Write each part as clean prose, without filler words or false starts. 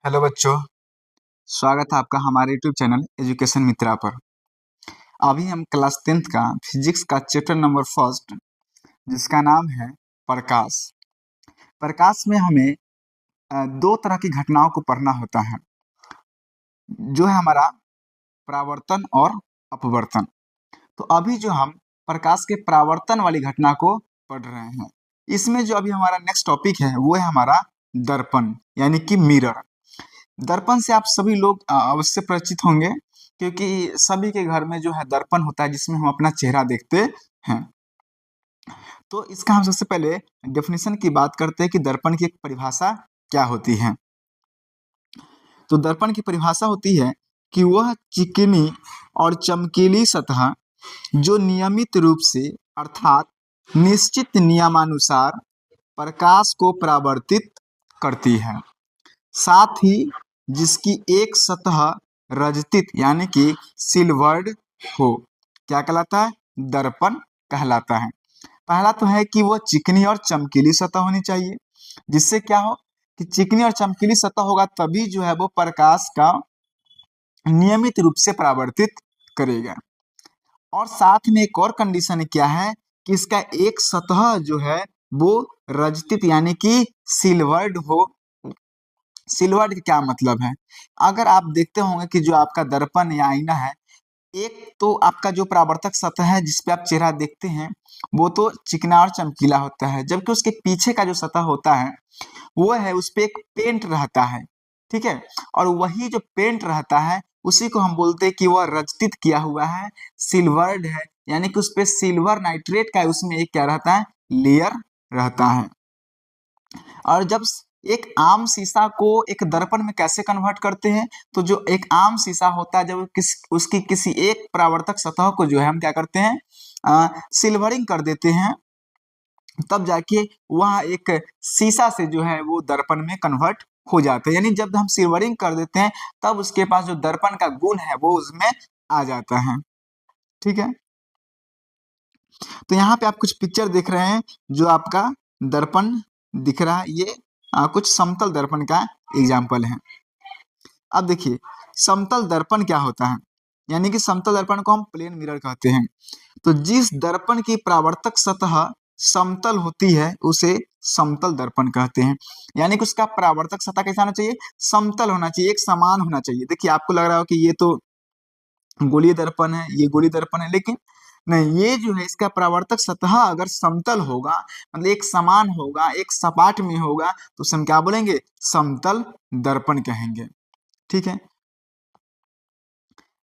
Hello बच्चों, स्वागत है आपका हमारे यूट्यूब चैनल एजुकेशन मित्रा पर। अभी हम क्लास 10th का फिजिक्स का चैप्टर नंबर फर्स्ट जिसका नाम है प्रकाश। प्रकाश में हमें दो तरह की घटनाओं को पढ़ना होता है, जो है हमारा परावर्तन और अपवर्तन। तो अभी जो हम प्रकाश के परावर्तन वाली घटना को पढ़ रहे हैं, इसमें जो अभी हमारा नेक्स्ट टॉपिक है वो है हमारा दर्पण यानी कि मिरर। दर्पण से आप सभी लोग अवश्य परिचित होंगे, क्योंकि सभी के घर में जो है दर्पण होता है जिसमें हम अपना चेहरा देखते हैं। तो इसका हम सबसे पहले डेफिनेशन की बात करते हैं कि दर्पण की एक परिभाषा क्या होती है। तो दर्पण की परिभाषा होती है कि वह चिकनी और चमकीली सतह जो नियमित रूप से अर्थात निश्चित नियमानुसार प्रकाश को परावर्तित करती है, साथ ही जिसकी एक सतह रजतित यानी कि सिल्वर्ड हो, क्या कहलाता है? दर्पण कहलाता है। पहला तो है कि वो चिकनी और चमकीली सतह होनी चाहिए, जिससे क्या हो कि चिकनी और चमकीली सतह होगा तभी जो है वो प्रकाश का नियमित रूप से परावर्तित करेगा। और साथ में एक और कंडीशन क्या है कि इसका एक सतह जो है वो रजतित यानी कि सिल्वर्ड हो। सिल्वर्ड का क्या मतलब है? अगर आप देखते होंगे कि जो आपका दर्पण या आईना है, एक तो आपका जो परावर्तक सतह है जिस पे आप चेहरा देखते हैं वो तो चिकना और चमकीला होता है, जबकि उसके पीछे का जो सतह होता है वो है उस पे एक पेंट रहता है, ठीक है। और वही जो पेंट रहता है उसी को हम बोलते हैं कि वह रजतित किया हुआ है, सिल्वर्ड है, यानी कि उस पे सिल्वर नाइट्रेट का उसमें एक क्या रहता है, लेयर रहता है। और जब एक आम शीशा को एक दर्पण में कैसे कन्वर्ट करते हैं, तो जो एक आम शीशा होता है जब उसकी किसी एक परावर्तक सतह को जो है हम क्या करते हैं, सिल्वरिंग कर देते हैं, तब जाके वह एक शीशा से जो है वो दर्पण में कन्वर्ट हो जाते हैं। यानी जब हम सिल्वरिंग कर देते हैं तब उसके पास जो दर्पण का गुण है वो उसमें आ जाता है, ठीक है। तो यहाँ पे आप कुछ पिक्चर देख रहे हैं, जो आपका दर्पण दिख रहा है, ये कुछ समतल दर्पण का एग्जाम्पल है। अब देखिए, समतल दर्पण क्या होता है, यानी कि समतल दर्पण को हम प्लेन मिरर कहते हैं। तो जिस दर्पण की परावर्तक सतह समतल होती है उसे समतल दर्पण कहते हैं। यानी कि उसका परावर्तक सतह कैसा होना चाहिए, समतल होना चाहिए, एक समान होना चाहिए। देखिए आपको लग रहा हो कि ये तो गोलीय दर्पण है, ये गोलीय दर्पण है, लेकिन नहीं, ये जो है इसका परावर्तक सतह अगर समतल होगा, मतलब एक समान होगा, एक सपाट में होगा, तो उसे हम क्या बोलेंगे, समतल दर्पण कहेंगे, ठीक है।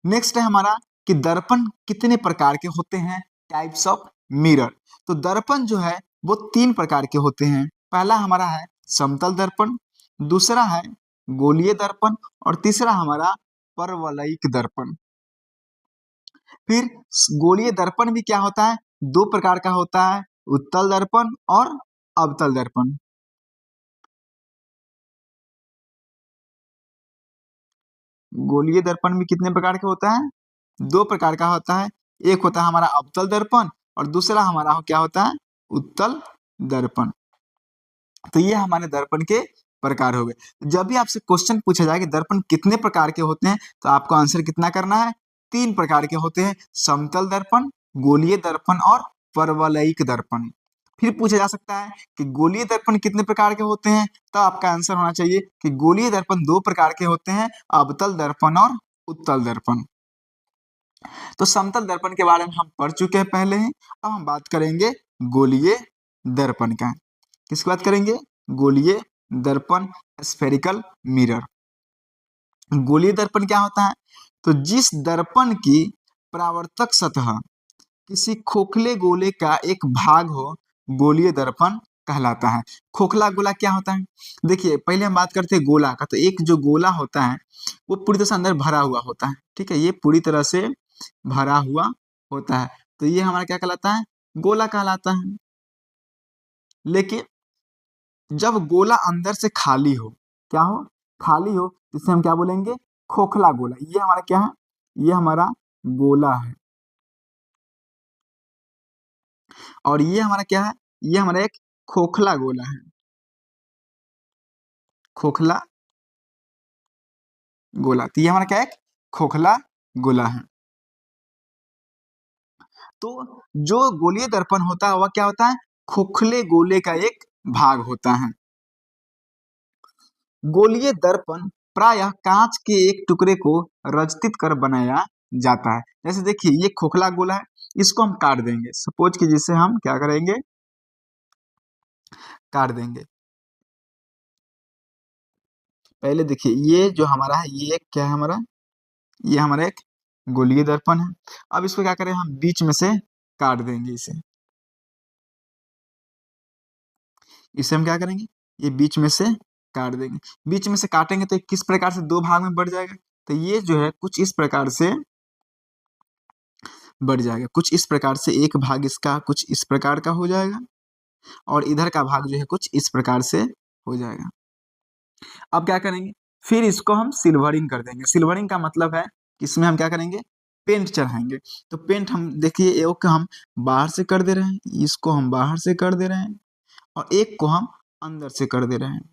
नेक्स्ट है हमारा कि दर्पण कितने प्रकार के होते हैं, टाइप्स ऑफ मिरर। तो दर्पण जो है वो तीन प्रकार के होते हैं। पहला हमारा है समतल दर्पण, दूसरा है गोलीय दर्पण, और तीसरा हमारा परवलयिक दर्पण। फिर गोलीय दर्पण भी क्या होता है, दो प्रकार का होता है, उत्तल दर्पण और अवतल दर्पण। गोलीय दर्पण भी कितने प्रकार के होता है, दो प्रकार का होता है। एक होता है हमारा अवतल दर्पण और दूसरा हमारा क्या होता है, उत्तल दर्पण। तो ये हमारे दर्पण के प्रकार हो गए। जब भी आपसे क्वेश्चन पूछा जाए कि दर्पण कितने प्रकार के होते हैं, तो आपको आंसर कितना करना है, तीन प्रकार के होते हैं, समतल दर्पण, गोलीय दर्पण और परवलयिक दर्पण। फिर पूछा जा सकता है कि गोलीय दर्पण कितने प्रकार के होते हैं, तो आपका आंसर होना चाहिए कि गोलीय दर्पण दो प्रकार के होते हैं, अवतल दर्पण और उत्तल दर्पण। तो समतल दर्पण के बारे में हम पढ़ चुके हैं पहले ही। अब हम बात करेंगे गोलीय दर्पण का। किसकी बात करेंगे, गोलीय दर्पण, स्फेरिकल मिरर। गोलीय दर्पण क्या होता है, तो जिस दर्पण की परावर्तक सतह किसी खोखले गोले का एक भाग हो, गोलीय दर्पण कहलाता है। खोखला गोला क्या होता है, देखिए पहले हम बात करते हैं गोला का। तो एक जो गोला होता है वो पूरी तरह से अंदर भरा हुआ होता है, ठीक है, ये पूरी तरह से भरा हुआ होता है, तो ये हमारा क्या कहलाता है, गोला कहलाता है। लेकिन जब गोला अंदर से खाली हो, क्या हो, खाली हो, जिसे हम क्या बोलेंगे, खोखला गोला। ये हमारा क्या है, ये हमारा गोला है। और ये हमारा क्या है, ये हमारा एक खोखला गोला है, खोखला गोला। तो ये हमारा क्या है, खोखला गोला है। तो जो गोलीय दर्पण होता है वह क्या होता है, खोखले गोले का एक भाग होता है। गोलीय दर्पण प्रायः कांच के एक टुकड़े को रचित कर बनाया जाता है। जैसे देखिए ये खोखला गोला है, इसको हम काट देंगे, सपोज कि जिसे हम क्या करेंगे, काट देंगे। पहले देखिए ये जो हमारा है ये क्या है हमारा, ये हमारा एक गोलीय दर्पण है। अब इसको क्या करें, हम बीच में से काट देंगे इसे हम क्या करेंगे, ये बीच में से काट देंगे। बीच में से काटेंगे तो ये किस प्रकार से दो भाग में बढ़ जाएगा, तो ये जो है कुछ इस प्रकार से बढ़ जाएगा, कुछ इस प्रकार से एक भाग इसका कुछ इस प्रकार का हो जाएगा और इधर का भाग जो है कुछ इस प्रकार से हो जाएगा। अब क्या करेंगे, फिर इसको हम सिल्वरिंग कर देंगे। सिल्वरिंग का मतलब है कि इसमें हम क्या करेंगे, पेंट चढ़ाएंगे। तो पेंट हम देखिए एक को हम बाहर से कर दे रहे हैं, इसको हम बाहर से कर दे रहे हैं और एक को हम अंदर से कर दे रहे हैं।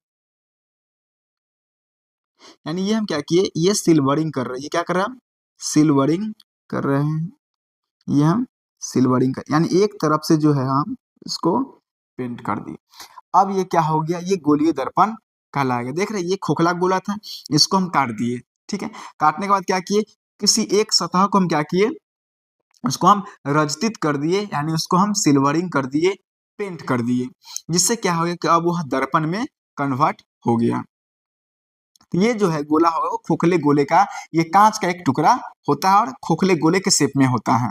यानी ये हम क्या किए, ये सिल्वरिंग कर रहे हैं। ये क्या कर रहे हैं, सिल्वरिंग कर रहे हैं। ये हम सिल्वरिंग कर, यानी एक तरफ से जो है हम इसको पेंट कर दिए। अब ये क्या हो गया, ये गोलीय दर्पण कहलाएगा। देख रहे हैं ये खोखला गोला था, इसको हम काट दिए। ठीक है, काटने के बाद क्या किए, किसी एक सतह को हम क्या किए, उसको हम रजतित कर दिए, यानी उसको हम सिल्वरिंग कर दिए, पेंट कर दिए, जिससे क्या हो गया कि अब वह दर्पण में कन्वर्ट हो गया। तो ये जो है गोला होगा वो खोखले गोले का, ये कांच का एक टुकड़ा होता है और खोखले गोले के शेप में होता है।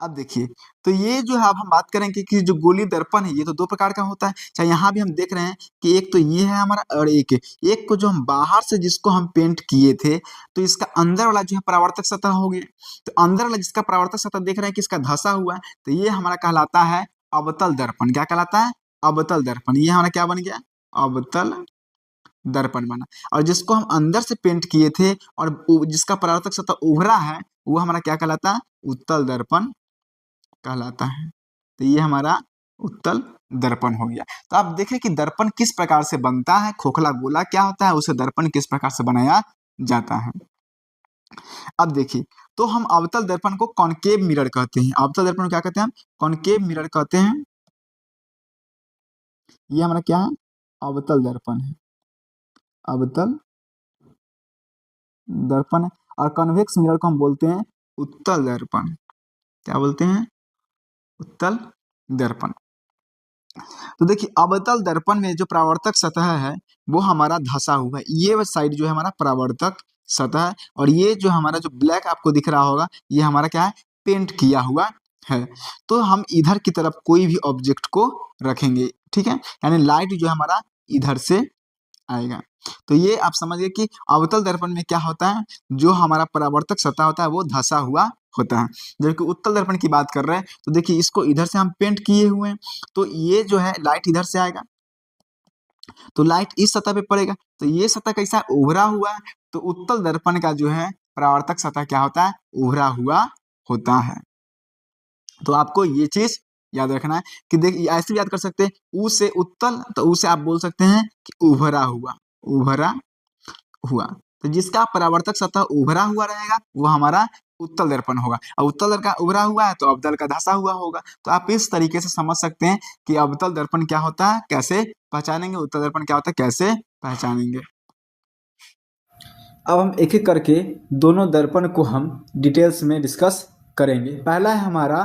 अब देखिए, तो ये जो है अब हम बात करेंगे कि जो गोली दर्पण है ये तो दो प्रकार का होता है। चाहे यहाँ भी हम देख रहे हैं कि एक तो ये है हमारा और एक को जो हम बाहर से जिसको हम पेंट किए थे, तो इसका अंदर वाला जो है परावर्तक सतह हो गया। तो अंदर वाला जिसका परावर्तक सतह देख रहे हैं कि इसका धंसा हुआ है, तो ये हमारा कहलाता है अवतल दर्पण। क्या कहलाता है, अवतल दर्पण। ये हमारा क्या बन गया, अवतल दर्पण बना। और जिसको हम अंदर से पेंट किए थे और जिसका परावर्तक सतह उभरा है, वो हमारा क्या कहलाता है, उत्तल दर्पण कहलाता है। तो ये हमारा उत्तल दर्पण हो गया। तो आप देखें कि दर्पण किस प्रकार से बनता है, खोखला गोला क्या होता है, उसे दर्पण किस प्रकार से बनाया जाता है। अब देखिए, तो हम अवतल दर्पण को कॉनकेव मिरर कहते हैं। अवतल दर्पण को क्या कहते हैं हम, कॉनकेव मिरर कहते हैं। ये हमारा क्या है, अवतल दर्पण है, अवतल दर्पण है। और कन्वेक्स मिरर को हम बोलते हैं उत्तल दर्पण। क्या बोलते हैं, उत्तल दर्पण। तो देखिए अवतल दर्पण में जो परावर्तक सतह है वो हमारा धंसा हुआ है। ये साइड जो है हमारा परावर्तक सतह है और ये जो हमारा जो ब्लैक आपको दिख रहा होगा ये हमारा क्या है, पेंट किया हुआ है। तो हम इधर की तरफ कोई भी ऑब्जेक्ट को रखेंगे, ठीक है, यानी लाइट जो है हमारा इधर से आएगा। तो ये आप समझिए कि अवतल दर्पण में क्या होता है, जो हमारा परावर्तक सतह होता है वो धंसा हुआ होता है। जबकि उत्तल दर्पण की बात कर रहे हैं तो देखिए इसको इधर से हम पेंट किए हुए हैं, तो ये जो है लाइट इधर से आएगा तो लाइट इस सतह पे पड़ेगा। तो ये सतह कैसा उभरा हुआ है, तो उत्तल दर्पण का जो है परावर्तक सतह क्या होता है, उभरा हुआ होता है। तो आपको ये चीज याद रखना है कि देखिए ऐसे भी याद कर सकते हैं, ऊ से उत्तल, तो ऊ से आप बोल सकते हैं कि उभरा हुआ, उभरा हुआ। तो जिसका परावर्तक सतह उभरा हुआ रहेगा वो हमारा उत्तल दर्पण होगा और उत्तल दर्पण का उभरा हुआ है तो अवतल का धंसा हुआ होगा। तो आप इस तरीके से समझ सकते हैं कि अवतल दर्पण क्या होता है, कैसे पहचानेंगे, उत्तल दर्पण क्या होता है, कैसे पहचानेंगे। अब हम एक एक करके दोनों दर्पण को हम डिटेल्स में डिस्कस करेंगे। पहला है हमारा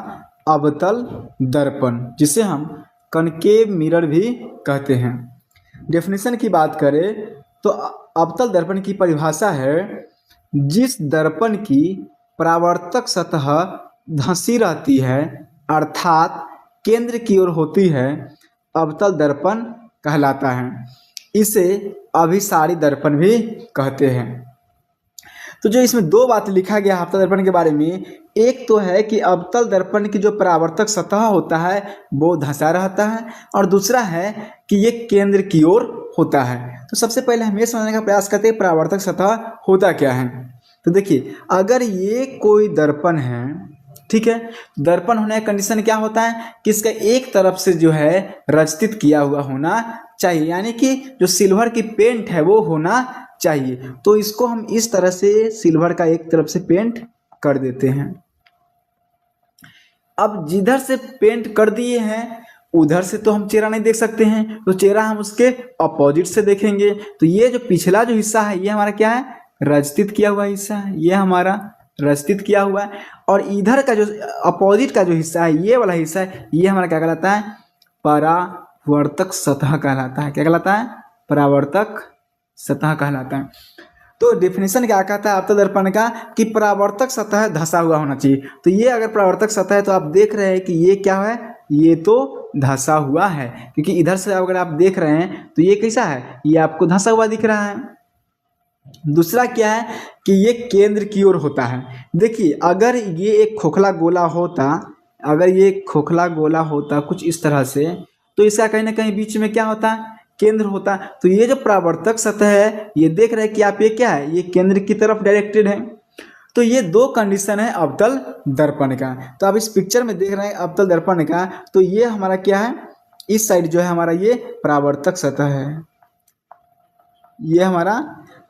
अवतल दर्पण, जिसे हम कनकेव मिरर भी कहते हैं। डेफिनेशन की बात करें तो अवतल दर्पण की परिभाषा है, जिस दर्पण की परावर्तक सतह धंसी रहती है अर्थात केंद्र की ओर होती है, अवतल दर्पण कहलाता है। इसे अभिसारी दर्पण भी कहते हैं। तो जो इसमें दो बात लिखा गया अवतल दर्पण के बारे में, एक तो है कि अवतल दर्पण की जो परावर्तक सतह होता है वो धंसा रहता है और दूसरा है कि ये केंद्र की ओर होता है। तो सबसे पहले हम ये समझने का प्रयास करते हैं परावर्तक सतह होता क्या है। तो देखिए अगर ये कोई दर्पण है, ठीक है, दर्पण होने का कंडीशन क्या होता है कि इसका एक तरफ से जो है रचित किया हुआ होना चाहिए, यानी कि जो सिल्वर की पेंट है वो होना चाहिए। तो इसको हम इस तरह से सिल्वर का एक तरफ से पेंट कर देते हैं। अब जिधर से पेंट कर दिए हैं उधर से तो हम चेहरा नहीं देख सकते हैं, तो चेहरा हम उसके अपोजिट से देखेंगे। तो ये जो पिछला जो हिस्सा है ये हमारा क्या है, रचित किया हुआ हिस्सा है, ये हमारा रचित किया हुआ है। और इधर का जो अपोजिट का जो हिस्सा है, ये वाला हिस्सा है, ये हमारा क्या कहलाता है, परावर्तक सतह कहलाता है। क्या कहलाता है, परावर्तक सतह कहलाता है। तो डेफिनेशन क्या कहता है अवतल दर्पण का, कि परावर्तक सतह धंसा हुआ होना चाहिए। तो ये अगर परावर्तक सतह है तो आप देख रहे हैं कि ये क्या है, ये तो धंसा हुआ है, क्योंकि इधर से अगर आप देख रहे हैं तो ये कैसा है, ये आपको धंसा हुआ दिख रहा है। दूसरा क्या है कि ये केंद्र की ओर होता है। देखिए अगर ये एक खोखला गोला होता, अगर ये खोखला गोला होता कुछ इस तरह से, तो इसका कहीं ना कहीं बीच में क्या होता, केंद्र होता। तो ये जो परावर्तक सतह है, ये देख रहे हैं कि आप ये क्या है, ये केंद्र की तरफ डायरेक्टेड है। तो ये दो कंडीशन है अवतल दर्पण का। तो आप इस पिक्चर में देख रहे हैं अवतल दर्पण का, तो ये हमारा क्या है, इस साइड जो है हमारा ये परावर्तक सतह है, ये हमारा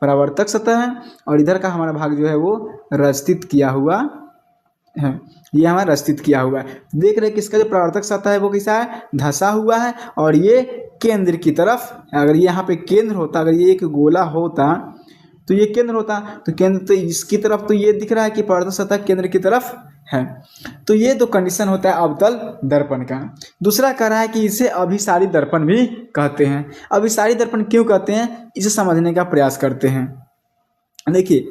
परावर्तक सतह है, और इधर का हमारा भाग जो है वो रचित किया हुआ है, ये हमारा रचित किया हुआ है। देख रहे हैं कि इसका जो परावर्तक सतह है वो कैसा है, धंसा हुआ है, और ये केंद्र की तरफ, अगर ये यहाँ पे केंद्र होता, अगर ये एक गोला होता तो ये केंद्र होता, तो केंद्र तो इसकी तरफ, तो ये दिख रहा है कि परावर्तक सतह केंद्र की तरफ है। तो ये दो कंडीशन होता है अवतल दर्पण का। दूसरा कह रहा है कि इसे अभिसारी दर्पण भी कहते हैं। अभिसारी दर्पण क्यों कहते हैं, इसे समझने का प्रयास करते हैं। देखिए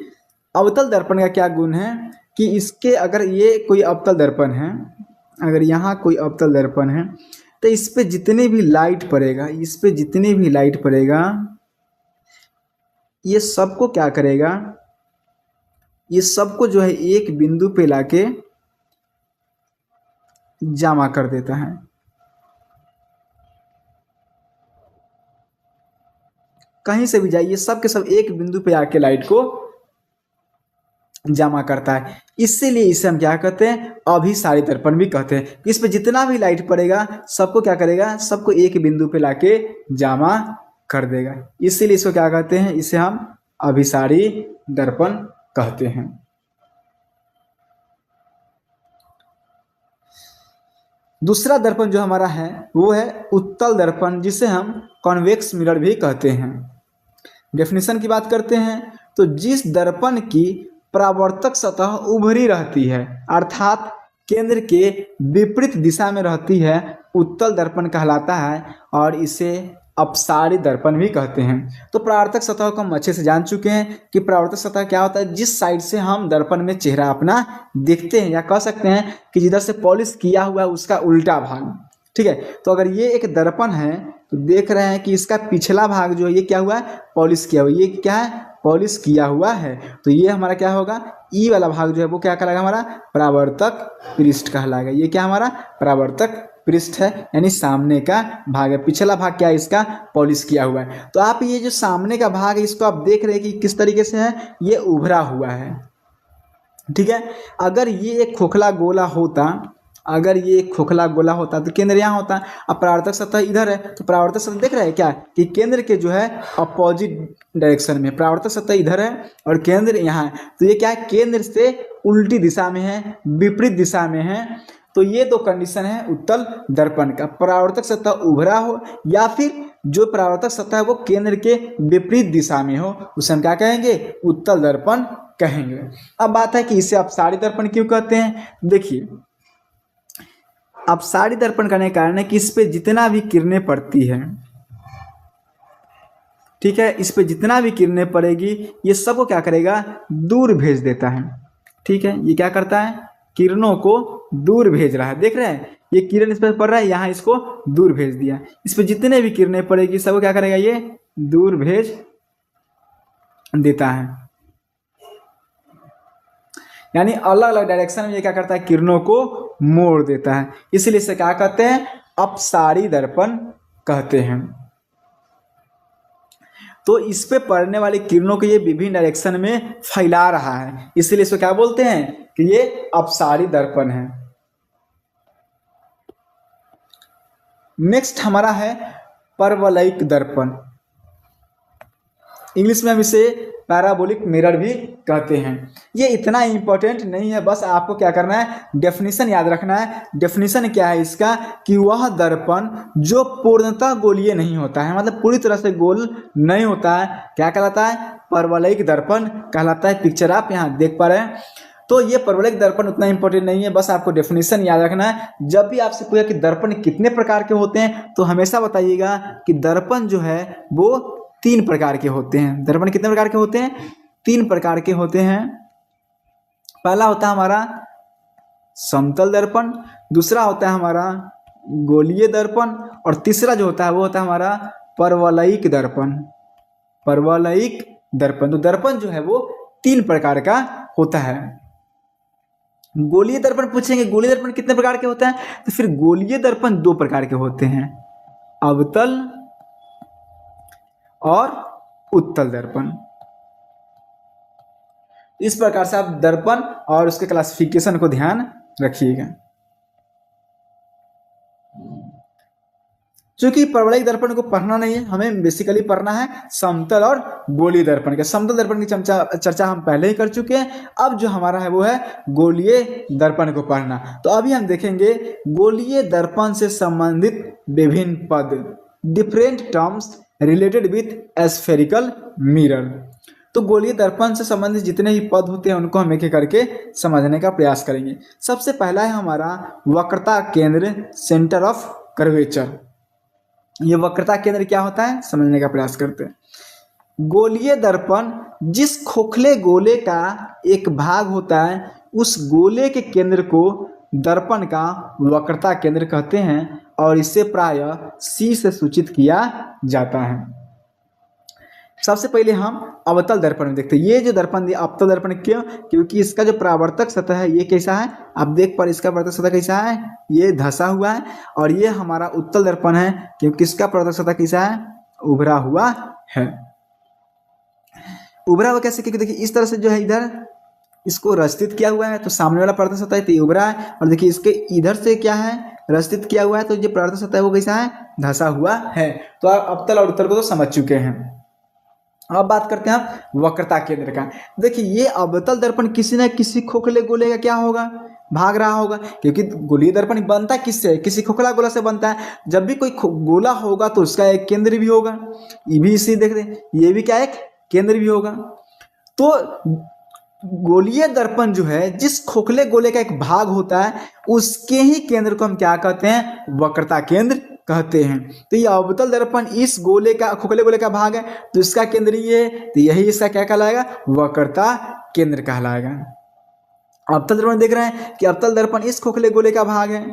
अवतल दर्पण का क्या गुण है कि इसके, अगर ये कोई अवतल दर्पण है, अगर यहाँ कोई अवतल दर्पण है, तो इस पे जितने भी लाइट पड़ेगा, इस पे जितने भी लाइट पड़ेगा, ये सबको क्या करेगा, ये सबको जो है एक बिंदु पे लाके जमा कर देता है। कहीं से भी जाइए, सब के सब एक बिंदु पे आके लाइट को जमा करता है। इसीलिए इसे हम क्या कहते हैं, अभिसारी दर्पण भी कहते हैं। इस पे जितना भी लाइट पड़ेगा सबको क्या करेगा, सबको एक बिंदु पे लाके जमा कर देगा। इसीलिए इसको क्या कहते हैं, इसे हम अभिसारी दर्पण कहते हैं। दूसरा दर्पण जो हमारा है वो है उत्तल दर्पण, जिसे हम कॉन्वेक्स मिरर भी कहते हैं। डेफिनेशन की बात करते हैं तो जिस दर्पण की परावर्तक सतह उभरी रहती है, अर्थात केंद्र के विपरीत दिशा में रहती है, उत्तल दर्पण कहलाता है, और इसे अपसारी दर्पण भी कहते हैं। तो परावर्तक सतह को हम अच्छे से जान चुके हैं कि परावर्तक सतह क्या होता है, जिस साइड से हम दर्पण में चेहरा अपना देखते हैं, या कह सकते हैं कि जिधर से पॉलिश किया हुआ है उसका उल्टा भाग। ठीक है, तो अगर ये एक दर्पण है तो देख रहे हैं कि इसका पिछला भाग जो है ये क्या हुआ है, पॉलिश किया हुआ, ये क्या है, पॉलिश किया हुआ है। तो ये हमारा क्या होगा, ई वाला भाग जो है वो क्या कहलाएगा, हमारा परावर्तक पृष्ठ कहलाएगा। ये क्या हमारा परावर्तक पृष्ठ है, यानी सामने का भाग है। पिछला भाग क्या है, इसका पॉलिश किया हुआ है। तो आप ये जो सामने का भाग है इसको आप देख रहे हैं कि किस तरीके से है, ये उभरा हुआ है। ठीक है, अगर ये एक खोखला गोला होता, अगर ये खोखला गोला होता तो केंद्र यहाँ होता, अब परावर्तक सतह इधर है, तो परावर्तक सतह देख रहे हैं क्या कि केंद्र के जो है अपोजिट डायरेक्शन में, परावर्तक सतह इधर है और केंद्र यहाँ है। तो ये क्या है, केंद्र से उल्टी दिशा में है, विपरीत दिशा में है। तो ये दो कंडीशन है उत्तल दर्पण का, परावर्तक सतह उभरा हो या फिर जो परावर्तक सतह है वो केंद्र के विपरीत दिशा में हो, उसे हम क्या कहेंगे, उत्तल दर्पण कहेंगे। अब बात है कि इसे अपसारी दर्पण क्यों कहते हैं। देखिए अपसारी दर्पण करने का कारण है कि इस पे जितना भी किरणें पड़ती है, ठीक है, इस पे जितना भी किरणें पड़ेगी ये सबको क्या करेगा, दूर भेज देता है। ठीक है, ये क्या करता है, किरणों को दूर भेज रहा है। देख रहे हैं ये किरण इस पर पड़ रहा है, यहाँ इसको दूर भेज दिया। इस पे जितने भी किरणें पड़ेगी सबको क्या करेगा, ये दूर भेज देता है, यानी अलग अलग डायरेक्शन में ये क्या करता है, किरणों को मोड़ देता है। इसलिए इसे क्या कहते हैं, अपसारी दर्पण कहते हैं। तो इस पे पड़ने वाली किरणों को ये विभिन्न डायरेक्शन में फैला रहा है, इसलिए इसको क्या बोलते हैं कि ये अपसारी दर्पण है। नेक्स्ट हमारा है परवलयिक दर्पण। इंग्लिश में हम इसे पैराबोलिक मिरर भी कहते हैं। ये इतना इंपॉर्टेंट नहीं है, बस आपको क्या करना है, डेफिनेशन याद रखना है। डेफिनेशन क्या है इसका, कि वह दर्पण जो पूर्णतः गोलीय नहीं होता है, मतलब पूरी तरह से गोल नहीं होता है, क्या कहलाता है, परवलयिक दर्पण कहलाता है। पिक्चर आप यहाँ देख पा रहे हैं। तो ये परवलयिक दर्पण उतना इंपॉर्टेंट नहीं है, बस आपको डेफिनेशन याद रखना है। जब भी आपसे पूछा कि दर्पण कितने प्रकार के होते हैं, तो हमेशा बताइएगा कि दर्पण जो है वो 3 प्रकार के होते हैं। दर्पण कितने प्रकार के होते हैं, 3 प्रकार के होते हैं। पहला होता है हमारा समतल दर्पण, दूसरा होता है हमारा गोलीय दर्पण, और तीसरा जो होता है वो होता है हमारा परवलयिक दर्पण। परवलयिक दर्पण, तो दर्पण जो है वो 3 प्रकार का होता है। गोलीय दर्पण पूछेंगे, गोलीय दर्पण कितने प्रकार के होते हैं, तो फिर गोलीय दर्पण 2 प्रकार के होते हैं, अवतल और उत्तल दर्पण। इस प्रकार से आप दर्पण और उसके क्लासिफिकेशन को ध्यान रखिएगा। क्योंकि परवलयिक दर्पण को पढ़ना नहीं है, हमें बेसिकली पढ़ना है समतल और गोलीय दर्पण के। समतल दर्पण की चर्चा हम पहले ही कर चुके हैं। अब जो हमारा है वो है गोलीय दर्पण को पढ़ना। तो अभी हम देखेंगे गोलीय दर्पण से संबंधित विभिन्न पद, different terms related with spherical mirror. तो गोलीय दर्पण से संबंधित जितने भी पद होते हैं उनको हम एक एक करके समझने का प्रयास करेंगे। सबसे पहला है हमारा वक्रता केंद्र, सेंटर ऑफ कर्वेचर। ये वक्रता केंद्र क्या होता है समझने का प्रयास करते हैं। गोलीय दर्पण जिस खोखले गोले का एक भाग होता है, उस गोले के केंद्र को दर्पण का वक्रता केंद्र कहते हैं, और इसे प्रायः C से सूचित किया जाता है। सबसे पहले हम अवतल दर्पण में देखते हैं। ये जो दर्पण अवतल दर्पण क्यों, क्योंकि इसका जो परावर्तक सतह है ये कैसा है, आप देख पा रहे इसका परावर्तक सतह कैसा है, ये धंसा हुआ है। और ये हमारा उत्तल दर्पण है क्योंकि इसका परावर्तक सतह कैसा है, उभरा हुआ है। उभरा हुआ कैसे, क्योंकि देखिए इस तरह से जो है इधर इसको रस्तित किया हुआ है, तो सामने वाला परावर्तक सतह तो उभरा है, और देखिए इसके इधर से क्या है, रस्तित किया हुआ है, तो जो परावर्तक सतह है वो कैसा है, धंसा हुआ है। तो आप अवतल और उत्तल को तो समझ चुके हैं। अब बात करते हैं हम वक्रता केंद्र का। देखिए ये अवतल दर्पण किसी न किसी खोखले गोले का क्या होगा, भाग रहा होगा, क्योंकि गोलीय दर्पण बनता किससे, किसी खोखला गोला से बनता है। जब भी कोई गोला होगा तो उसका एक केंद्र भी होगा, ये भी इसी देख रहे, ये भी क्या एक केंद्र भी होगा। तो गोलीय दर्पण जो है जिस खोखले गोले का एक भाग होता है, उसके ही केंद्र को हम क्या कहते हैं, वक्रता केंद्र कहते हैं। तो ये अवतल दर्पण इस गोले का, खोखले गोले का भाग है, तो इसका केंद्र ये है, तो यही इसका क्या कहलाएगा, वक्रता केंद्र कहलाएगा। अवतल दर्पण देख रहे हैं कि अवतल दर्पण इस खोखले गोले का भाग है,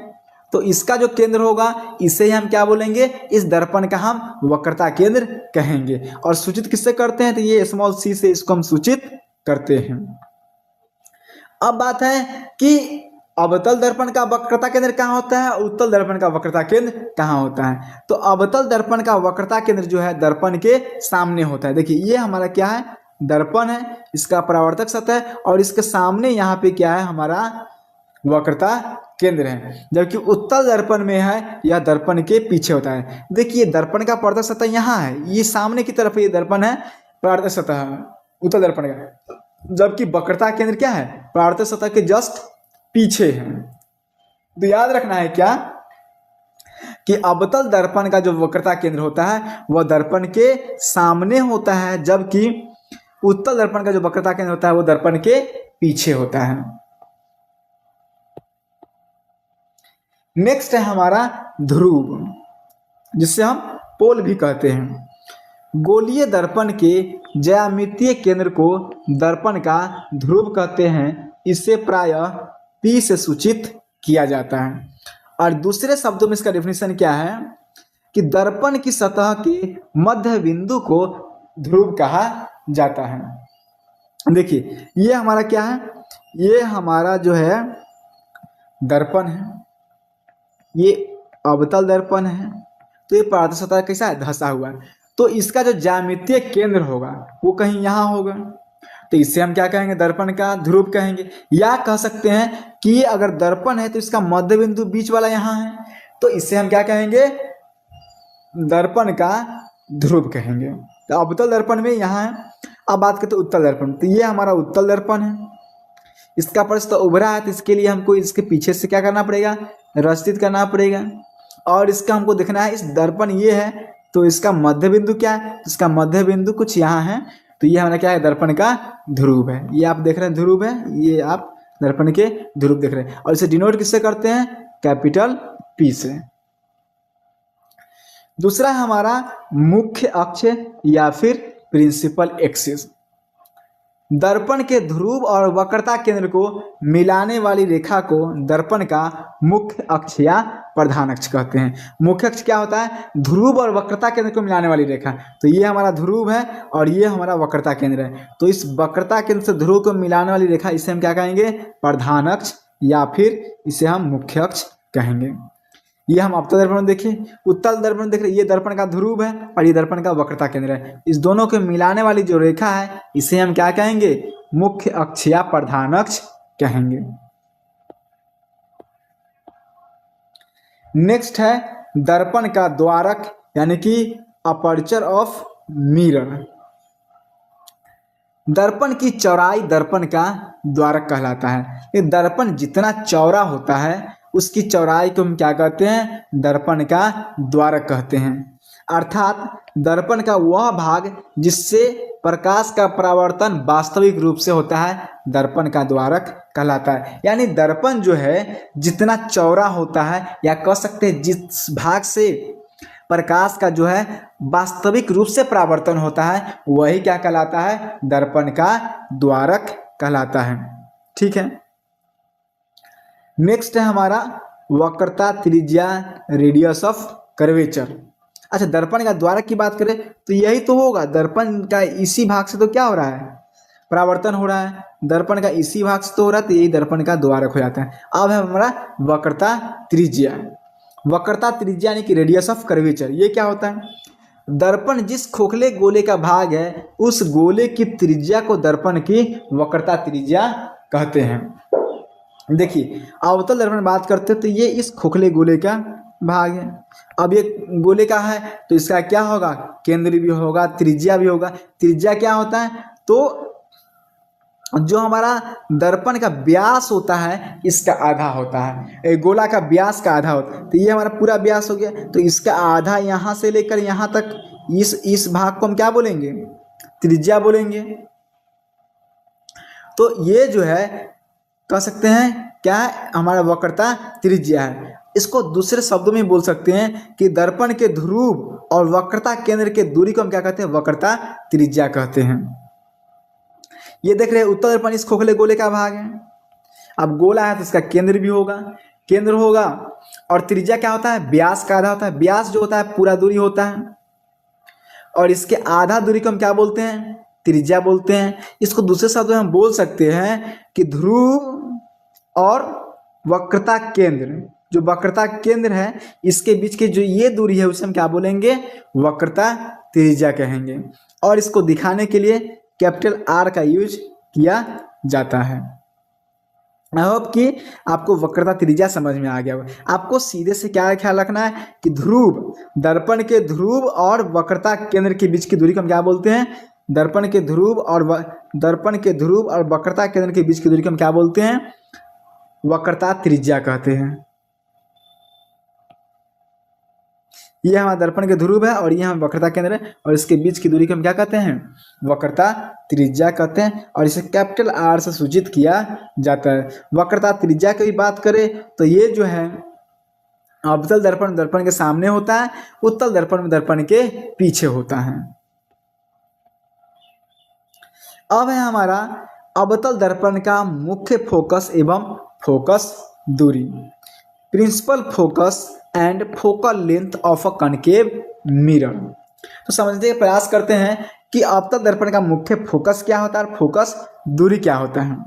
तो इसका जो केंद्र होगा इसे ही हम क्या बोलेंगे, इस दर्पण का हम वक्रता केंद्र कहेंगे। और सूचित किससे करते हैं, तो ये स्मॉल c से इसको हम सूचित करते हैं। अब बात है कि अवतल दर्पण का वक्रता केंद्र कहाँ होता है, उत्तल दर्पण का वक्रता केंद्र कहाँ होता है। तो अवतल दर्पण का वक्रता केंद्र जो है दर्पण के सामने होता है। देखिए ये हमारा क्या है, दर्पण है, इसका परावर्तक सतह, और इसके सामने यहाँ पे क्या है, हमारा वक्रता केंद्र है। जबकि उत्तल दर्पण में है, यह दर्पण के पीछे होता है। देखिए दर्पण का परावर्तक सतह यहाँ है, ये सामने की तरफ ये दर्पण है, परावर्तक सतह उत्तल दर्पण का, जबकि वक्रता केंद्र क्या है, परावर्तक सतह के जस्ट पीछे है। तो याद रखना है क्या, कि अवतल दर्पण का जो वक्रता केंद्र होता है वह दर्पण के सामने होता है, जबकि उत्तल दर्पण का जो वक्रता केंद्र होता है वो दर्पण के पीछे होता है। नेक्स्ट है हमारा ध्रुव, जिससे हम पोल भी कहते हैं। गोलीय दर्पण के ज्यामितीय केंद्र को दर्पण का ध्रुव कहते हैं। इसे प्रायः P से सूचित किया जाता है। और दूसरे शब्दों में इसका डेफिनेशन क्या है, कि दर्पण की सतह के मध्य बिंदु को ध्रुव कहा जाता है। देखिए ये हमारा क्या है, ये हमारा जो है दर्पण है, ये अवतल दर्पण है, तो ये परावर्तक सतह कैसा है, धंसा हुआ है। तो इसका जो ज्यामितीय केंद्र होगा वो कहीं यहाँ होगा, तो इससे हम क्या कहेंगे, दर्पण का ध्रुव कहेंगे। या कह सकते हैं कि अगर दर्पण है तो इसका मध्य बिंदु बीच वाला यहाँ है, तो इससे हम क्या कहेंगे, दर्पण का ध्रुव कहेंगे। तो अवतल दर्पण में यहाँ है। अब बात करते हैं उत्तल दर्पण, तो ये हमारा उत्तल दर्पण है, इसका पृष्ठ तो उभरा है, तो इसके लिए हमको इसके पीछे से क्या करना पड़ेगा, रचित करना पड़ेगा। और इसका हमको देखना है, इस दर्पण ये है तो इसका मध्य बिंदु क्या है, इसका मध्य बिंदु कुछ यहाँ है, तो ये हमारा क्या है, दर्पण का ध्रुव है। ये आप देख रहे हैं ध्रुव है, ये आप दर्पण के ध्रुव देख रहे हैं। और इसे डिनोट किससे करते हैं, कैपिटल पी से। दूसरा है हमारा मुख्य अक्ष या फिर प्रिंसिपल एक्सिस। दर्पण के ध्रुव और वक्रता केंद्र को मिलाने वाली रेखा को दर्पण का मुख्य अक्ष या प्रधान अक्ष कहते हैं। मुख्य अक्ष क्या होता है, ध्रुव और वक्रता केंद्र को मिलाने वाली रेखा, तो ये हमारा ध्रुव है और ये हमारा वक्रता केंद्र है। तो इस वक्रता केंद्र से ध्रुव को मिलाने वाली रेखा, इसे हम क्या कहेंगे, प्रधान अक्ष या फिर इसे हम मुख्य अक्ष कहेंगे। ये हम अवतल दर्पण में देखिए, उत्तल दर्पण में देख रहे, ये दर्पण का ध्रुव है और ये दर्पण का वक्रता केंद्र है। इस दोनों को मिलाने वाली जो रेखा है इसे हम क्या कहेंगे, मुख्य अक्ष या प्रधान अक्ष कहेंगे। नेक्स्ट है दर्पण का द्वारक यानी कि अपर्चर ऑफ मिरर। दर्पण की चौड़ाई दर्पण का द्वारक कहलाता है। ये दर्पण जितना चौड़ा होता है उसकी चौड़ाई को हम क्या कहते हैं, दर्पण का द्वारक कहते हैं। अर्थात दर्पण का वह भाग जिससे प्रकाश का परावर्तन वास्तविक रूप से होता है दर्पण का द्वारक कहलाता है। यानी दर्पण जो है जितना चौड़ा होता है, या कह सकते हैं जिस भाग से प्रकाश का जो है वास्तविक रूप से परावर्तन होता है, वही क्या कहलाता है, दर्पण का द्वारक कहलाता है। ठीक है। नेक्स्ट है हमारा वक्रता त्रिज्या रेडियस ऑफ कर्वेचर। अच्छा, दर्पण का द्वारक की बात करें तो यही तो होगा, दर्पण का इसी भाग से तो क्या हो रहा है, परावर्तन हो रहा है, दर्पण का इसी भाग से तो हो रहा है, तो यही दर्पण का द्वारक हो जाता है। अब है हमारा वक्रता त्रिज्या। वक्रता त्रिज्या यानी कि रेडियस ऑफ कर्वेचर, ये क्या होता है, दर्पण जिस खोखले गोले का भाग है उस गोले की त्रिज्या को दर्पण की वक्रता त्रिज्या कहते हैं। देखिए अवतल दर्पण में बात करते हैं तो ये इस खोखले गोले का भाग है। अब ये गोले का है तो इसका क्या होगा, केंद्र भी होगा, त्रिज्या भी होगा। त्रिज्या क्या होता है, तो जो हमारा दर्पण का व्यास होता है इसका आधा होता है, गोला का व्यास का आधा होता है, तो ये हमारा पूरा व्यास हो गया, तो इसका आधा यहाँ से लेकर यहाँ तक इस भाग को हम क्या बोलेंगे, त्रिज्या बोलेंगे। तो ये जो है कह सकते हैं क्या है, हमारा वक्रता त्रिज्या है। इसको दूसरे शब्दों में बोल सकते हैं कि दर्पण के ध्रुव और वक्रता केंद्र के दूरी को हम क्या कहते हैं, वक्रता त्रिज्या कहते हैं। ये देख रहे हैं उत्तल दर्पण इस खोखले गोले का भाग है। अब गोला है तो इसका केंद्र भी होगा, केंद्र होगा, और त्रिज्या क्या होता है, व्यास का आधा होता है। व्यास जो होता है पूरा दूरी होता है, और इसके आधा दूरी को हम क्या बोलते हैं, त्रिज्या बोलते हैं। इसको दूसरे शब्दों में हम बोल सकते हैं कि ध्रुव और वक्रता केंद्र, जो वक्रता केंद्र है इसके बीच की जो ये दूरी है उसे हम क्या बोलेंगे, वक्रता त्रिज्या कहेंगे। और इसको दिखाने के लिए कैपिटल आर का यूज किया जाता है। आई होप कि आपको वक्रता त्रिज्या समझ में आ गया होगा। आपको सीधे से क्या ख्याल रखना है कि ध्रुव, दर्पण के ध्रुव और वक्रता केंद्र के बीच की दूरी को हम क्या बोलते हैं, दर्पण के ध्रुव और वक्रता केंद्र के बीच की दूरी को हम क्या बोलते हैं, वक्रता त्रिज्या कहते हैं। ये हमारा दर्पण के ध्रुव है और ये हम वक्रता केंद्र है, और इसके बीच की दूरी को हम क्या कहते हैं, वक्रता त्रिज्या कहते हैं, और इसे कैपिटल आर से सूचित किया जाता है। वक्रता त्रिज्या की बात करें तो ये जो है अवतल दर्पण दर्पण के सामने होता है, उत्तल दर्पण में दर्पण के पीछे होता है। अब है हमारा अवतल दर्पण का मुख्य फोकस एवं फोकस दूरी, principal focus and focal length of a concave mirror. तो समझने का प्रयास करते हैं कि अवतल दर्पण का मुख्य फोकस क्या होता है और फोकस दूरी क्या होता है।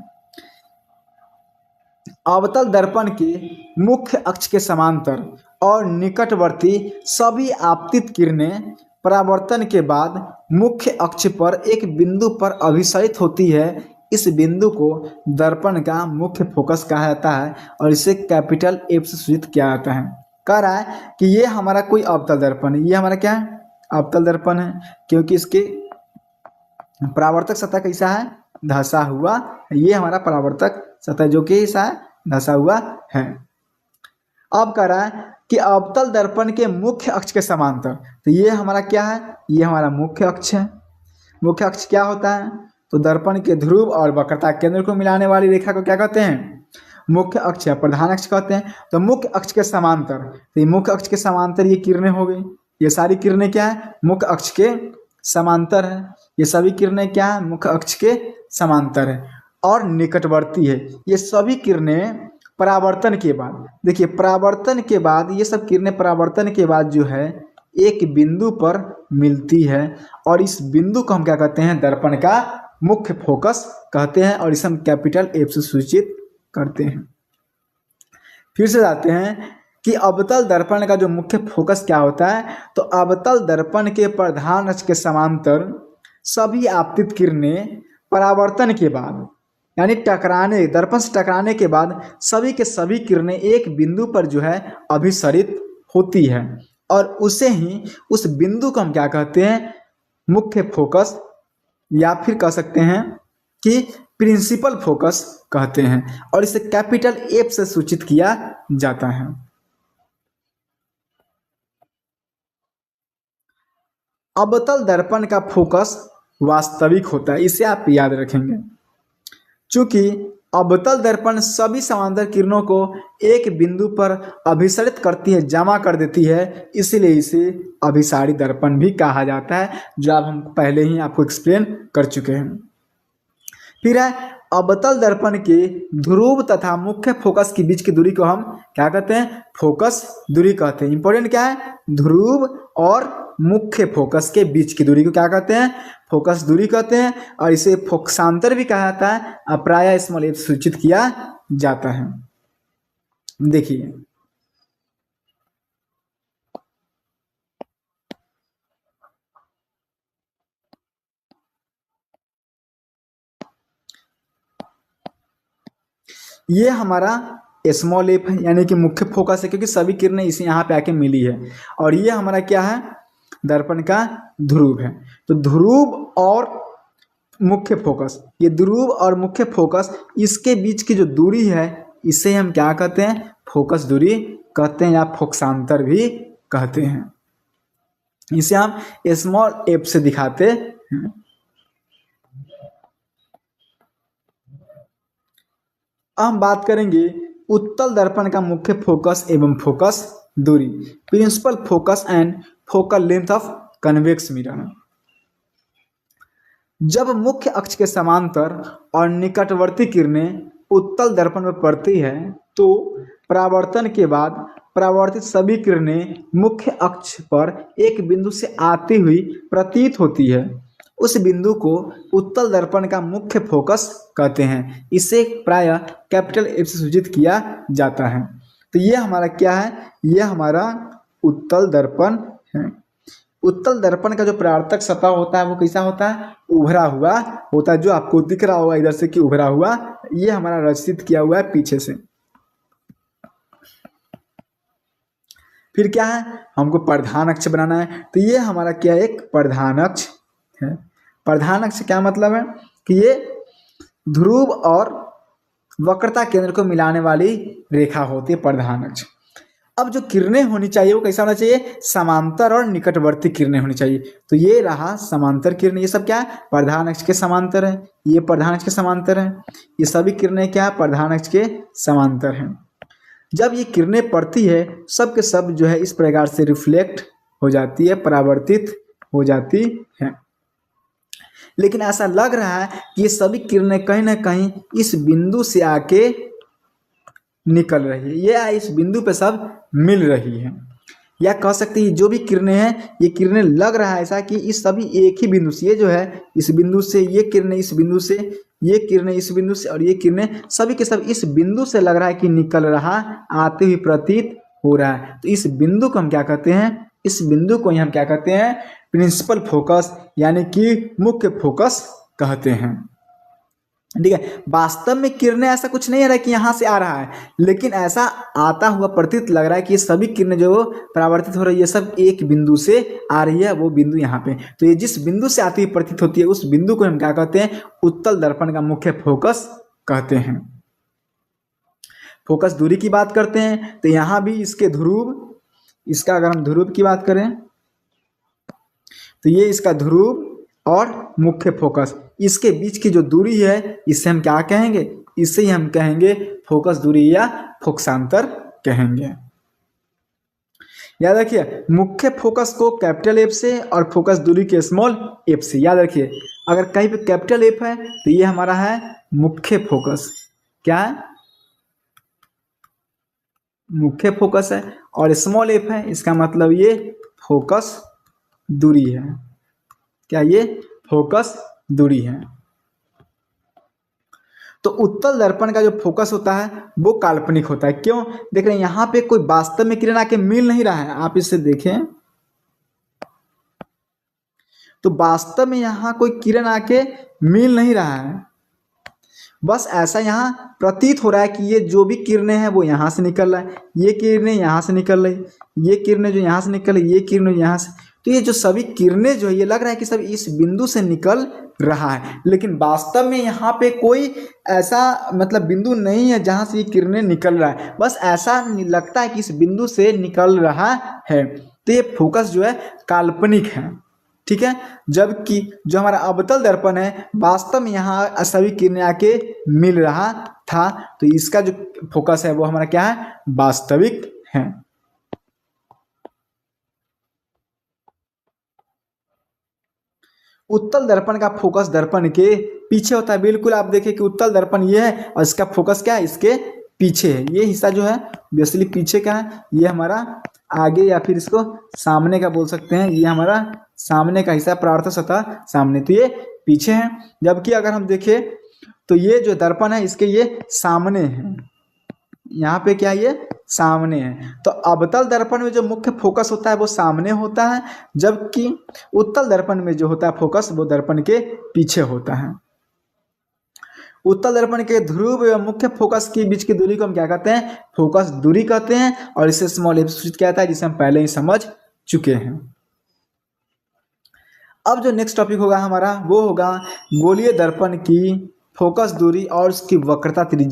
अवतल दर्पण के मुख्य अक्ष के समांतर और निकटवर्ती सभी आपतित किरणें परावर्तन के बाद मुख्य अक्ष पर एक बिंदु पर अभिसरित होती है। इस बिंदु को दर्पण का मुख्य फोकस कहा जाता है और इसे कैपिटल एफ से सूचित किया जाता है। कह रहा है कि ये हमारा कोई अवतल दर्पण है, ये हमारा क्या है, अवतल दर्पण है, क्योंकि इसके परावर्तक सतह कैसा है, धंसा हुआ। ये हमारा परावर्तक सतह जो कि ऐसा है, धंसा हुआ है। अब कह रहा है कि अवतल दर्पण के मुख्य अक्ष के समांतर, तो ये हमारा क्या है, ये हमारा मुख्य अक्ष है। मुख्य अक्ष क्या होता है, तो दर्पण के ध्रुव और वक्रता केंद्र को मिलाने वाली रेखा को क्या कहते हैं, मुख्य अक्ष या प्रधान अक्ष कहते हैं। तो मुख्य अक्ष के समांतर, तो ये मुख्य अक्ष के समांतर ये किरणें हो गई। ये सारी किरणें क्या है, मुख्य अक्ष के समांतर है। ये सभी किरणें क्या है, मुख्य अक्ष के समांतर है और निकटवर्ती है। ये सभी किरणें परावर्तन के बाद, देखिए परावर्तन के बाद ये सब किरणें परावर्तन के बाद जो है एक बिंदु पर मिलती है, और इस बिंदु को हम क्या कहते हैं, दर्पण का मुख्य फोकस कहते हैं, और इसे हम कैपिटल एफ से सूचित करते हैं। फिर से जाते हैं कि अवतल दर्पण का जो मुख्य फोकस क्या होता है, तो अवतल दर्पण के प्रधान अक्ष के समांतर सभी आपतित किरणें परावर्तन के बाद, यानी टकराने, दर्पण से टकराने के बाद सभी के सभी किरणें एक बिंदु पर जो है अभिसरित होती है, और उसे ही उस बिंदु को हम क्या कहते हैं, मुख्य फोकस, या फिर कह सकते हैं कि प्रिंसिपल फोकस कहते हैं, और इसे कैपिटल एफ से सूचित किया जाता है। अवतल दर्पण का फोकस वास्तविक होता है, इसे आप याद रखेंगे। चूंकि अवतल दर्पण सभी समांतर किरणों को एक बिंदु पर अभिसरित करती है, जमा कर देती है, इसलिए इसे अभिसारी दर्पण भी कहा जाता है, जो अब हम पहले ही आपको एक्सप्लेन कर चुके हैं। फिर है अवतल दर्पण के ध्रुव तथा मुख्य फोकस के बीच की दूरी को हम क्या कहते हैं, फोकस दूरी कहते हैं। इंपॉर्टेंट क्या है, ध्रुव और मुख्य फोकस के बीच की दूरी को क्या कहते हैं, फोकस दूरी कहते हैं, और इसे फोकसांतर भी कहा जाता है। प्रायः स्मॉल एफ सूचित किया जाता है। देखिए ये हमारा स्मॉल एफ है, यानी कि मुख्य फोकस है, क्योंकि सभी किरणें इसे यहाँ पे आके मिली है, और ये हमारा क्या है, दर्पण का ध्रुव है। तो ध्रुव और मुख्य फोकस, ये ध्रुव और मुख्य फोकस, इसके बीच की जो दूरी है इसे हम क्या कहते हैं, फोकस दूरी कहते हैं, या फोकसांतर भी कहते हैं। इसे हम स्मॉल एफ से दिखाते हैं। अब हम बात करेंगे उत्तल दर्पण का मुख्य फोकस एवं फोकस दूरी, principal focus and focal length of convex mirror. जब मुख्य अक्ष के समांतर और निकटवर्ती किरणें उत्तल दर्पण में पड़ती है, तो परावर्तन के बाद परावर्तित सभी किरणें मुख्य अक्ष पर एक बिंदु से आती हुई प्रतीत होती है। उस बिंदु को उत्तल दर्पण का मुख्य फोकस कहते हैं। इसे प्रायः कैपिटल एफ से सूचित किया जाता है। तो ये हमारा क्या है, ये हमारा उत्तल दर्पण है। उत्तल दर्पण का जो परावर्तक सतह होता है वो कैसा होता है, उभरा हुआ होता है, जो आपको दिख रहा होगा इधर से कि उभरा हुआ, ये हमारा रचित किया हुआ है पीछे से। फिर क्या है, हमको प्रधान अक्ष बनाना है, तो ये हमारा क्या है, एक प्रधान अक्ष है। प्रधान अक्ष क्या मतलब है कि ये ध्रुव और वक्रता केंद्र को मिलाने वाली रेखा होती है प्रधान अक्ष। अब जो किरणें होनी चाहिए वो कैसा होना चाहिए, समांतर और निकटवर्ती किरणें होनी चाहिए। तो ये रहा समांतर किरणें, ये सब क्या है, प्रधान अक्ष के समांतर है। ये प्रधान अक्ष के समांतर है, ये सभी किरणें क्या है, प्रधान अक्ष के समांतर हैं। जब ये किरणें पड़ती है सब के सब जो है इस प्रकार से रिफ्लेक्ट हो जाती है, परावर्तित हो जाती है। लेकिन ऐसा लग रहा है कि ये सभी किरणें कहीं ना कहीं इस बिंदु से आके निकल रही है, ये इस बिंदु पे सब मिल रही है, या कह सकते हैं जो भी किरणें हैं ये किरणें लग रहा है ऐसा कि इस सभी एक ही बिंदु से, ये जो है इस बिंदु से, ये किरणें इस बिंदु से, ये किरणें इस बिंदु से, और ये किरणें सभी के सब इस बिंदु से लग रहा है कि निकल रहा, आते हुए प्रतीत हो रहा है। तो इस बिंदु को हम क्या कहते हैं, इस बिंदु को ही हम क्या कहते हैं, प्रिंसिपल फोकस यानी कि मुख्य फोकस कहते हैं। ठीक है। वास्तव में किरणें ऐसा कुछ नहीं है रहा कि यहाँ से आ रहा है, लेकिन ऐसा आता हुआ प्रतीत लग रहा है कि ये सभी किरणें जो परावर्तित हो रही है ये सब एक बिंदु से आ रही है, वो बिंदु यहाँ पे। तो ये जिस बिंदु से आती हुई प्रतीत होती है उस बिंदु को हम क्या कहते हैं, उत्तल दर्पण का मुख्य फोकस कहते हैं। फोकस दूरी की बात करते हैं तो यहाँ भी इसके ध्रुव, इसका अगर हम ध्रुव की बात करें तो ये इसका ध्रुव और मुख्य फोकस, इसके बीच की जो दूरी है इसे हम क्या कहेंगे, इसे ही हम कहेंगे फोकस दूरी या फोकसांतर कहेंगे। याद रखिए मुख्य फोकस को कैपिटल एफ से और फोकस दूरी के स्मॉल एफ से। याद रखिए अगर कहीं पे कैपिटल एफ है तो ये हमारा है मुख्य फोकस, क्या है, मुख्य फोकस है, और स्मॉल एफ है इसका मतलब ये फोकस दूरी है, क्या ये फोकस दूरी है। तो उत्तल दर्पण का जो फोकस होता है वो काल्पनिक होता है। क्यों, देख रहे हैं यहाँ पे कोई वास्तव में किरण आके मिल नहीं रहा है, आप इसे देखें तो वास्तव में यहाँ कोई किरण आके मिल नहीं रहा है, बस ऐसा यहाँ प्रतीत हो रहा है कि ये जो भी किरणें हैं वो यहाँ से निकल रहा है, ये किरणें यहाँ से निकल रही, ये किरणें जो यहाँ से निकल रही, ये किरणें यहाँ से, तो ये जो सभी किरणें जो है ये लग रहा है कि सब इस बिंदु से निकल रहा है, लेकिन वास्तव में यहाँ पे कोई ऐसा मतलब बिंदु नहीं है जहाँ से ये किरणें निकल रहा है, बस ऐसा लगता है कि इस बिंदु से निकल रहा है। तो ये फोकस जो है काल्पनिक है, ठीक है। जबकि जो हमारा अवतल दर्पण है वास्तव में यहाँ सभी किरणें आके मिल रहा था, तो इसका जो फोकस है वो हमारा क्या है, वास्तविक है। उत्तल दर्पण का फोकस दर्पण के पीछे होता है, बिल्कुल आप देखिए कि उत्तल दर्पण ये है और इसका फोकस क्या है, इसके पीछे है। ये हिस्सा जो है बेसिकली पीछे का है, ये हमारा आगे या फिर इसको सामने का बोल सकते हैं, ये हमारा सामने का हिस्सा, परावर्तक सतह सामने, तो ये पीछे है। जबकि अगर हम देखें तो ये जो दर्पण है इसके ये सामने है, यहाँ पे क्या ये सामने है। तो अवतल दर्पण में जो मुख्य फोकस होता है वो सामने होता है, जबकि उत्तल दर्पण में जो होता है फोकस वो दर्पण के पीछे होता है। उत्तल दर्पण के ध्रुव एवं मुख्य फोकस के बीच की दूरी को हम क्या कहते हैं, फोकस दूरी कहते हैं, और इसे स्मॉल एफ सूचित किया जाता है, जिसे हम पहले ही समझ चुके हैं। अब जो नेक्स्ट टॉपिक होगा हमारा वो होगा गोलीय दर्पण की फोकस दूरी और उसकी वक्रता त्रिज्या।